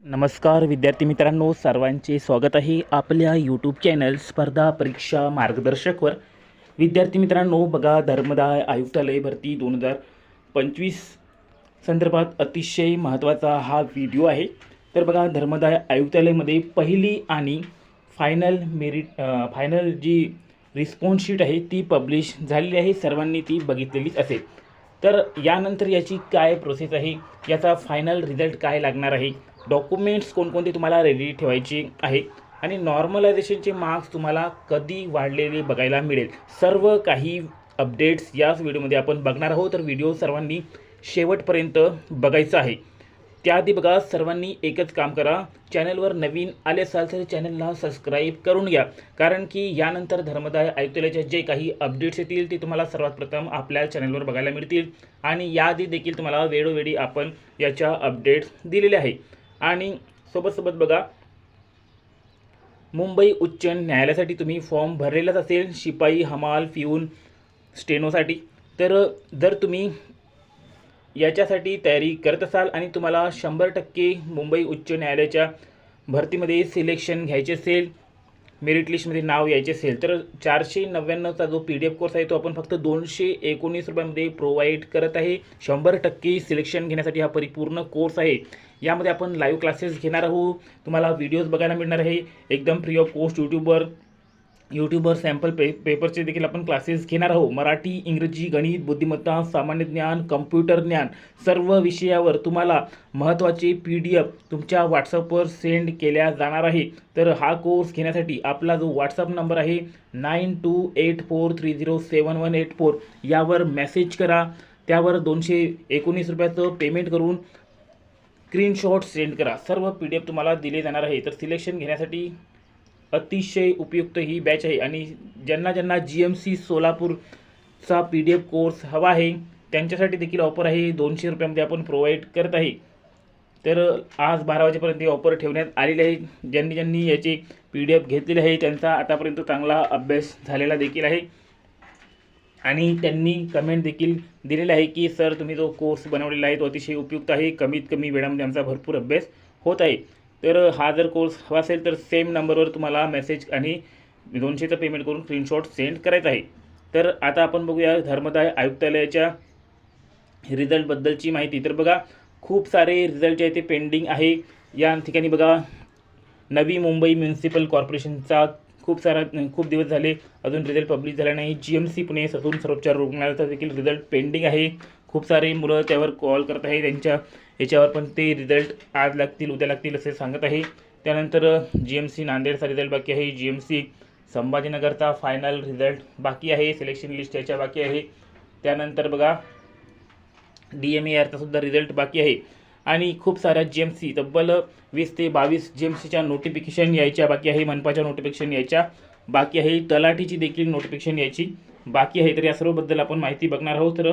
नमस्कार विद्यार्थी मित्रांनो, सर्वांचे स्वागत आहे आपल्या यूट्यूब चॅनल स्पर्धा परीक्षा मार्गदर्शकवर। विद्यार्थी मित्रांनो, बघा, धर्मदाय आयुक्तालय भरती 2025 संदर्भात अतिशय महत्त्वाचा हा व्हिडिओ आहे। तर बघा, धर्मदाय आयुक्तालयमध्ये पहिली आणि फायनल जी रिस्पॉन्स शीट आहे ती पब्लिश झालेली आहे, सर्वांनी ती बघितलेलीच असेल। तर यानंतर याची काय प्रोसेस आहे, याचा फायनल रिझल्ट काय लागणार आहे, डॉक्युमेंट्स कोणकोणते तुम्हाला रेडी ठेवायचे आहे आणि नॉर्मलायझेशनचे मार्क्स तुम्हाला कधी वाढलेले बघायला मिळेल, सर्व काही अपडेट्स याच व्हिडिओमध्ये आपण बघणार आहोत। तर व्हिडिओ सर्वांनी शेवटपर्यंत बघायचा आहे। त्याआधी बघा, सर्वांनी एकच काम करा, चॅनलवर नवीन आले असाल तर चॅनलला सबस्क्राईब करून घ्या, कारण की यानंतर धर्मदाय आयुक्तालयाचे जे काही अपडेट्स येतील ते तुम्हाला सर्वात प्रथम आपल्या चॅनलवर बघायला मिळतील आणि याआधी देखील तुम्हाला वेळोवेळी आपण याच्या अपडेट्स दिलेले आहे। आणि सोबत बघा, मुंबई उच्च न्यायालयासाठी तुम्ही फॉर्म भरलेलाच असेल, शिपाई, हमाल, पिऊन, स्टेनोसाठी। तर जर तुम्ही याच्यासाठी तयारी करत असाल आणि तुम्हाला 100% मुंबई उच्च न्यायालयाच्या भरतीमध्ये सिलेक्शन घ्यायचे असेल, मेरिट लिस्टमध्ये नाव यायचे असेल, तर 499चा जो PDF कोर्स आहे तो आपण फक्त 219 रुपयामध्ये प्रोव्हाइड करत आहे। 100% सिलेक्शन घेण्यासाठी हा परिपूर्ण कोर्स आहे। यामध्ये आपण लाईव्ह क्लासेस घेणार आहोत, तुम्हाला व्हिडिओज बघायला मिळणार आहे एकदम फ्री ऑफ कॉस्ट। यूट्यूबवर सॅम्पल पेपरचे देखील आपण क्लासेस घेणार आहोत। मराठी, इंग्रजी, गणित, बुद्धिमत्ता, सामान्य ज्ञान, कम्प्युटर ज्ञान, सर्व विषयावर तुम्हाला महत्त्वाचे PDF तुमच्या व्हॉट्सअपवर सेंड केल्या जाणार आहे। तर हा कोर्स घेण्यासाठी आपला जो व्हॉट्सअप नंबर आहे 9284307184 यावर मेसेज करा, त्यावर 219 रुपयाचं पेमेंट करून स्क्रीनशॉट सेंड करा, सर्व PDF तुम्हाला दिले जाणार आहे। तर सिलेक्शन घेण्यासाठी अतिशय उपयुक्त ही बॅच आहे आणि ज्यांना GMC सोलापूरचा PDF कोर्स हवा आहे त्यांच्यासाठी देखील ऑफर आहे, 200 रुपयामध्ये आपण प्रोव्हाइड करत आहे। तर आज 12 वाजेपर्यंत ही ऑफर ठेवण्यात आलेली आहे। ज्यांनी याचे PDF घेतलेले आहे त्यांचा आतापर्यंत चांगला अभ्यास झालेला देखील आहे आणि त्यांनी कमेंट देखील दिलेले आहे की सर, तुम्ही जो कोर्स बनवलेला आहे तो अतिशय उपयुक्त आहे, कमीत कमी वेळामध्ये आमचा भरपूर अभ्यास होत आहे। तर हा जर कोर्स हवा असेल तर सेम नंबरवर तुम्हाला मेसेज आणि 200चं पेमेंट करून स्क्रीनशॉट सेंड करायचा आहे। तर आता आपण बघूया धर्मदाय आयुक्तालयाच्या रिझल्टबद्दलची माहिती। तर बघा, खूप सारे रिझल्ट जे आहे ते पेंडिंग आहे। या ठिकाणी बघा, नवी मुंबई म्युनिसिपल कॉर्पोरेशनचा खूप दिवस झाले अजून रिझल्ट पब्लिश झाला नाही। GMC पुणे ससून सर्वोपचार रुग्णालयाचा देखील रिझल्ट पेंडिंग आहे। खूप सारे मुलं त्यावर कॉल करत आहे, त्यांच्या याच्यावर पण ते रिझल्ट आज लागतील, उद्या लागतील असे सांगत आहे। त्यानंतर GMC नांदेडचा रिझल्ट बाकी आहे, GMC संभाजीनगरचा फायनल रिझल्ट बाकी आहे, सिलेक्शन लिस्ट याच्या बाकी आहे। त्यानंतर बघा, DMARचा सुद्धा रिझल्ट बाकी आहे आणि खूप साऱ्या GMC तब्बल 20 ते 22 GMCच्या नोटिफिकेशन यायच्या बाकी आहे, मनपाच्या नोटिफिकेशन यायच्या बाकी आहे, तलाठीची देखील नोटिफिकेशन यायची बाकी आहे। तर या सर्वबद्दल आपण माहिती बघणार आहोत। तर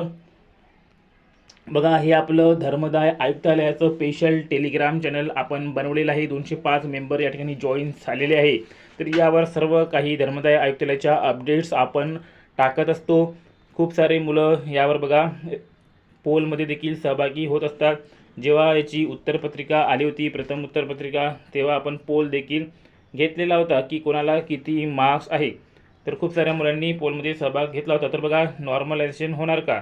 बघा, हे आपलं धर्मदाय आयुक्तालयाचं स्पेशल टेलिग्राम चॅनल आपण बनवलेलं आहे, 205 मेंबर या ठिकाणी जॉईन झालेले आहे। तर यावर सर्व काही धर्मदाय आयुक्तालयाच्या अपडेट्स आपण टाकत असतो। खूप सारे मुलं यावर बघा पोलमध्ये देखील सहभागी होत असतात। जेव्हा याची उत्तरपत्रिका आली होती, प्रथम उत्तरपत्रिका, तेव्हा आपण पोल देखील घेतलेला होता की कोणाला किती मार्क्स आहे। तर खूप साऱ्या मुलांनी पोलमध्ये सहभाग घेतला होता। तर बघा, नॉर्मलायझेशन होणार का,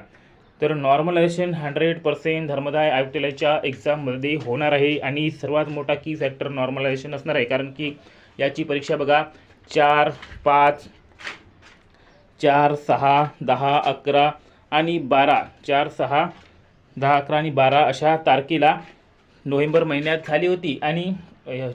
तर नॉर्मलायझेशन 100% धर्मदाय आयुक्तालयाच्या एक्झाममध्ये होणार आहे आणि सर्वात मोठा की फॅक्टर नॉर्मलायझेशन असणार आहे, कारण की याची परीक्षा बघा 4, 5, 4, 6, 10, 11 आणि 12, 4, 6, 10, 11 आणि 12 अशा तारखेला नोव्हेंबर महिन्यात झाली होती आणि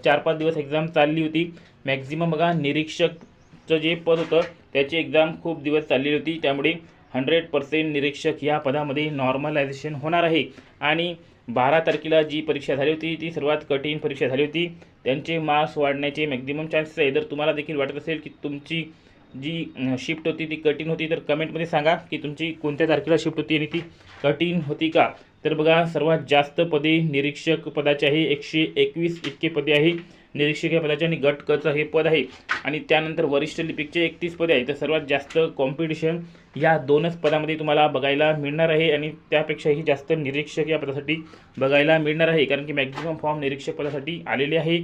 4-5 दिवस एक्झाम चालली होती। मॅक्झिमम बघा, निरीक्षकचं जे पद होतं त्याची एक्झाम खूप दिवस चाललेली होती, त्यामुळे 100% निरीक्षक या पदामध्ये नॉर्मलायझेशन होणार आहे। आणि 12 तारखेला जी परीक्षा झाली होती ती सर्वात कठीण परीक्षा झाली होती, त्यांचे मार्क्स वाढण्याचे मॅक्झिमम चान्सेस आहे। जर तुम्हाला देखील वाटत असेल की तुमची जी शिफ्ट होती ती कठीण होती, तर कमेंटमध्ये सांगा की तुमची कोणत्या तारखेला शिफ्ट होती आणि ती कठीण होती का। तर बघा, सर्वात जास्त पदे निरीक्षक पदाचे आहे, 121 इतके पदे आहे निरीक्षक या पदाचे आणि गट कचं हे पद आहे आणि त्यानंतर वरिष्ठ लिपिकचे 31 पदे आहे. तर सर्वात जास्त कॉम्पिटिशन या 2च पदामध्ये तुम्हाला बघायला मिळणार आहे आणि त्यापेक्षाही जास्त निरीक्षक या पदासाठी बघायला मिळणार आहे, कारण की मॅक्झिमम फॉर्म निरीक्षक पदासाठी आलेले आहे.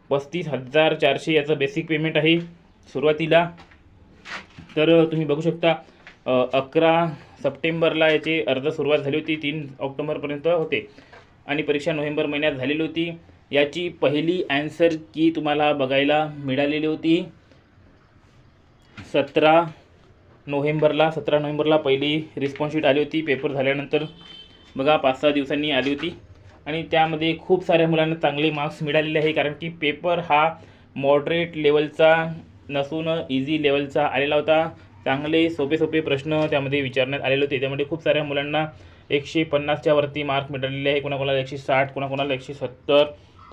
35,400 याचं बेसिक पेमेंट आहे सुरुवातीला. तर तुम्ही बघू शकता 11 सप्टेंबरला याची अर्ज सुरुवात झाली होती, 3 ऑक्टोबरपर्यंत होते आणि परीक्षा नोव्हेंबर महिन्यात झालेली होती. याची पहिली ॲन्सर की तुम्हाला बघायला मिळालेली होती 17 नोव्हेंबरला पहिली रिस्पॉन्स शीट आली होती. पेपर झाल्यानंतर बघा 5-6 दिवसांनी आली होती आणि त्यामध्ये खूप साऱ्या मुलांना चांगले मार्क्स मिळालेले आहे, कारण की पेपर हा मॉडरेट लेवलचा नसून इझी लेवलचा आलेला होता. चांगले सोपे प्रश्न त्यामध्ये विचारण्यात आलेले होते. त्यामध्ये खूप साऱ्या मुलांना 150च्या वरती मार्क मिळालेले आहे, कोणाकोणाला 160, कोणाकोणाला 170,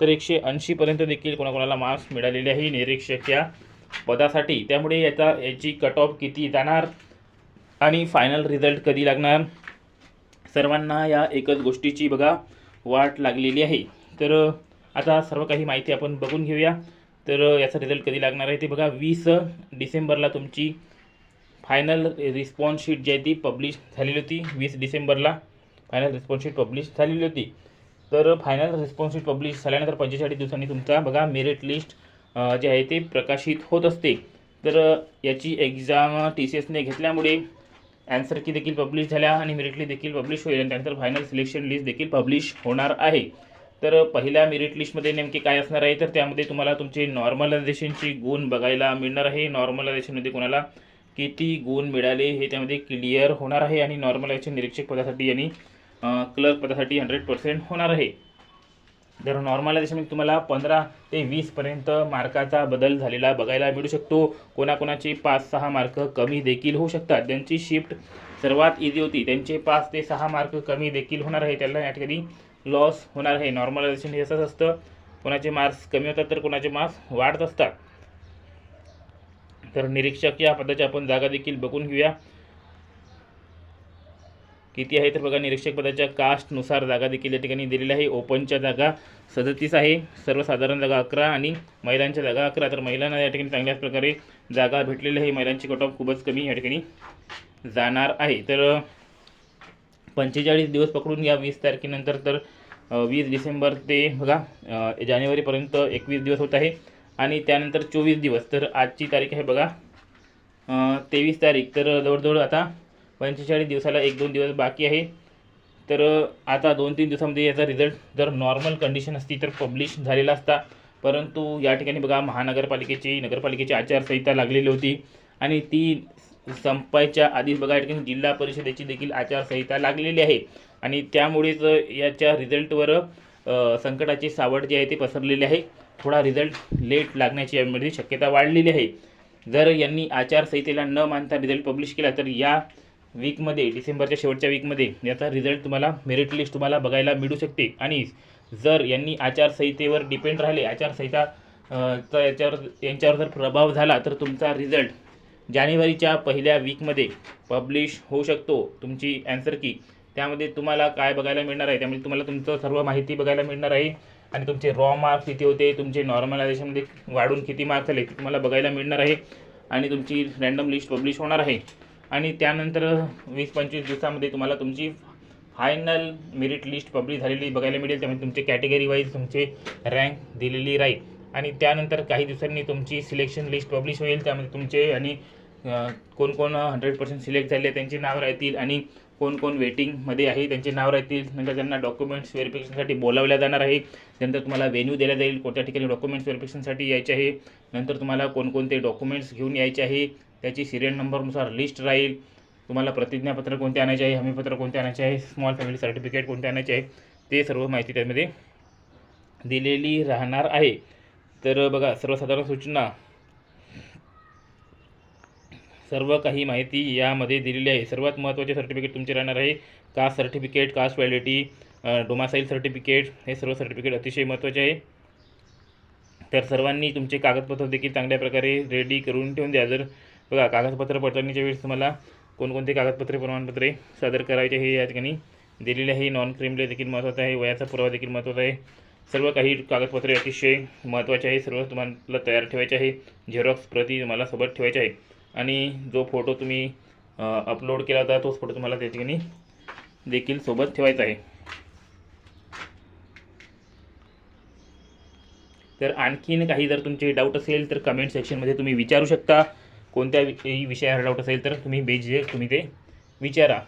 तर 180 पर्यंत देखील कोणाकोणाला मार्क्स मिळालेले आहे निरीक्षक या पदासाठी. त्यामुळे याची कट ऑफ किती जाणार आणि फायनल रिझल्ट कधी लागणार, सर्वांना या एकच गोष्टीची बघा वाट लागलेली आहे. तर आता सर्व काही माहिती आपण बघून घेऊया. तर याचा रिझल्ट कधी लागणार आहे ते बघा. 20 डिसेंबरला तुमची फायनल रिस्पॉन्स शीट जी आहे ती पब्लिश झालेली होती. 20 डिसेंबरला फायनल रिस्पॉन्स शीट पब्लिश झालेली होती. तर फायनल रिस्पॉन्स शीट पब्लिश झाल्यानंतर 45 दिवसांनी तुमचा बघा मेरिट लिस्ट जे आहे ते प्रकाशित होत असते. तर याची एक्झाम TCSने घेतल्यामुळे ॲन्सर की देखील पब्लिश झाल्या आणि मेरिट लिस्ट देखील पब्लिश होईल आणि त्यानंतर फायनल सिलेक्शन लिस्ट देखील पब्लिश होणार आहे. तर पहिल्या मेरिट लिस्टमध्ये नेमके काय असणार आहे, तर त्यामध्ये तुम्हाला तुमचे नॉर्मलायझेशनची गुण बघायला मिळणार आहे. नॉर्मलायझेशनमध्ये कोणाला किती गुण मिळाले हे त्यामध्ये क्लिअर होणार आहे आणि नॉर्मलायझेशन निरीक्षक पदासाठी आणि क्लर्क पदासाठी 100% होणार आहे. तर नॉर्मलायझेशनमध्ये तुम्हाला 15 ते 20पर्यंत मार्काचा बदल झालेला बघायला मिळू शकतो. कोणाकोणाचे 5-6 मार्क कमी देखील होऊ शकतात. ज्यांची शिफ्ट सर्वात इझी होती त्यांचे 5 ते 6 मार्क कमी देखील होणार आहे, त्याला या ठिकाणी लॉस होणार आहे. नॉर्मलायझेशन हे असंच असतं, कोणाचे मार्क्स कमी होतात तर कोणाचे मार्क्स वाढत असतात. तर निरीक्षक या पदाच्या आपण जागा देखील बघून घेऊया किती आहे. तर बघा निरीक्षक पदाच्या कास्टनुसार जागा देखील या ठिकाणी दिलेल्या आहे. ओपनच्या जागा 37 आहे, सर्वसाधारण जागा 11 आणि महिलांच्या जागा 11. तर महिलांना या ठिकाणी चांगल्याच प्रकारे जागा भेटलेली आहे. महिलांची कट ऑफ खूपच कमी या ठिकाणी जाणार आहे. तर 45 दिवस पकडून या 20 तारखेनंतर तर 20 डिसेंबर ते बघा जानेवारीपर्यंत 21 दिवस होत आहे आणि त्यानंतर 24 दिवस. तर आजची तारीख आहे बघा 23 तारीख. तर जवळजवळ आता 45 दिवसाला 1-2 दिवस बाकी आहे. तर आता 2-3 दिवसामध्ये याचा रिझल्ट जर नॉर्मल कंडिशन असती तर पब्लिश झालेला असता, परंतु या ठिकाणी बघा नगरपालिकेची आचारसंहिता लागलेली होती आणि ती संपायच्या आधीच बघा या ठिकाणी जिल्हा परिषदेची देखील आचारसंहिता लागलेली आहे आणि त्यामुळेच याच्या रिझल्टवर संकटाची सावट जी आहे ते पसरलेली आहे. थोडा रिझल्ट लेट लागण्याची यामध्ये शक्यता वाढलेली आहे. जर यांनी आचारसंहितेला न मानता रिझल्ट पब्लिश केला तर या वीकमध्ये डिसेंबरच्या शेवटच्या वीकमध्ये याचा रिझल्ट तुम्हाला मेरिट लिस्ट तुम्हाला बघायला मिळू शकते. आणि जर यांनी आचारसंहितेवर डिपेंड राहिले, आचारसंहिता यांच्यावर जर प्रभाव झाला तर तुमचा रिझल्ट जानेवारीच्या पहिल्या वीकमध्ये पब्लिश होऊ शकतो. तुमची ॲन्सर की त्यामध्ये तुम्हाला काय बघायला मिळणार आहे, त्यामध्ये तुम्हाला तुमचं सर्व माहिती बघायला मिळणार आहे आणि तुमचे रॉ मार्क्स किती होते, तुमचे नॉर्मलायझेशनमध्ये वाढून किती मार्क्स झाले ते तुम्हाला बघायला मिळणार आहे आणि तुमची रँडम लिस्ट पब्लिश होणार आहे. आणि त्यानंतर 20-25 दिवसामध्ये तुम्हाला तुमची फायनल मेरिट लिस्ट पब्लिश झालेली बघायला मिळेल. त्यामध्ये तुमचे कॅटेगरी वाईज तुमचे रँक दिलेली राहील आणि त्यानंतर काही दिवसांनी तुमची सिलेक्शन लिस्ट पब्लिश होईल. त्यामध्ये तुमचे आणि कोण 100% सिलेक्ट झाले त्यांचे नाव राहतील आणि कोण वेटिंगमध्ये आहे त्यांचे नाव राहतील. नंतर त्यांना डॉक्युमेंट्स व्हेरिफिकेशनसाठी बोलावल्या जाणार आहे. नंतर तुम्हाला व्हेन्यू दिला जाईल कोणत्या ठिकाणी डॉक्युमेंट्स व्हेरिफिकेशनसाठी यायचे आहे. नंतर तुम्हाला कोणकोणते डॉक्युमेंट्स घेऊन यायचे आहे त्याची सिरियल नंबरनुसार लिस्ट राहील. तुम्हाला प्रतिज्ञापत्र कोणते आणायचे आहे, हमीपत्र कोणते आणायचे आहे, स्मॉल फॅमिली सर्टिफिकेट कोणते आणायचे आहे ते सर्व माहिती त्यामध्ये दिलेली राहणार आहे. तर बघा सर्वसाधारण सूचना सर्व काही माहिती यामध्ये दिलेली आहे. सर्वात महत्त्वाचे सर्टिफिकेट तुमचे राहणार आहे caste certificate, caste validity, domicile certificate, हे सर्व सर्टिफिकेट अतिशय महत्त्वाचे आहे. तर सर्वांनी तुमचे कागदपत्र देखील चांगल्या प्रकारे रेडी करून ठेवून द्या. जर बघा कागदपत्र पडताळणीच्या वेळेस तुम्हाला कोणकोणते कागदपत्रे प्रमाणपत्रे सादर करायचे हे या ठिकाणी दिलेले आहे. नॉन क्रिमिनल देखील महत्त्वाचं आहे, वयाचा पुरावा देखील महत्त्वाचा आहे. सर्व काही कागदपत्रे अतिशय महत्त्वाचे आहे, सर्व तुम्हाला तयार ठेवायचे आहे. झेरॉक्स प्रती तुम्हाला सोबत ठेवायचे आहे आणि जो फोटो तुम्ही अपलोड केला होता तोच फोटो तुम्हाला त्या ठिकाणी देखील सोबत ठेवायचा आहे. तर आणखीन काही जर तुमचे डाऊट असेल तर कमेंट सेक्शनमध्ये तुम्ही विचारू शकता. कोणत्याही विषयावर डाऊट असेल तर तुम्ही बेझिझक तुम्ही ते विचारा.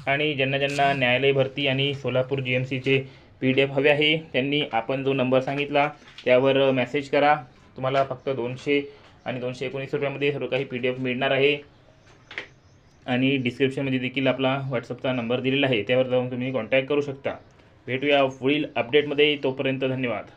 आणि ज्यांना न्यायालय भरती आणि सोलापूर GMCचे PDF हवे आहे त्यांनी आपण जो नंबर सांगितला त्यावर मेसेज करा. तुम्हाला फक्त 200 आणि 219 रुपयामध्ये सर्व काही PDF मिळणार आहे. आणि डिस्क्रिप्शनमध्ये देखील आपला व्हॉट्सअपचा नंबर दिलेला आहे, त्यावर जाऊन तुम्ही कॉन्टॅक्ट करू शकता. भेटूया पुढील अपडेटमध्ये. तोपर्यंत धन्यवाद.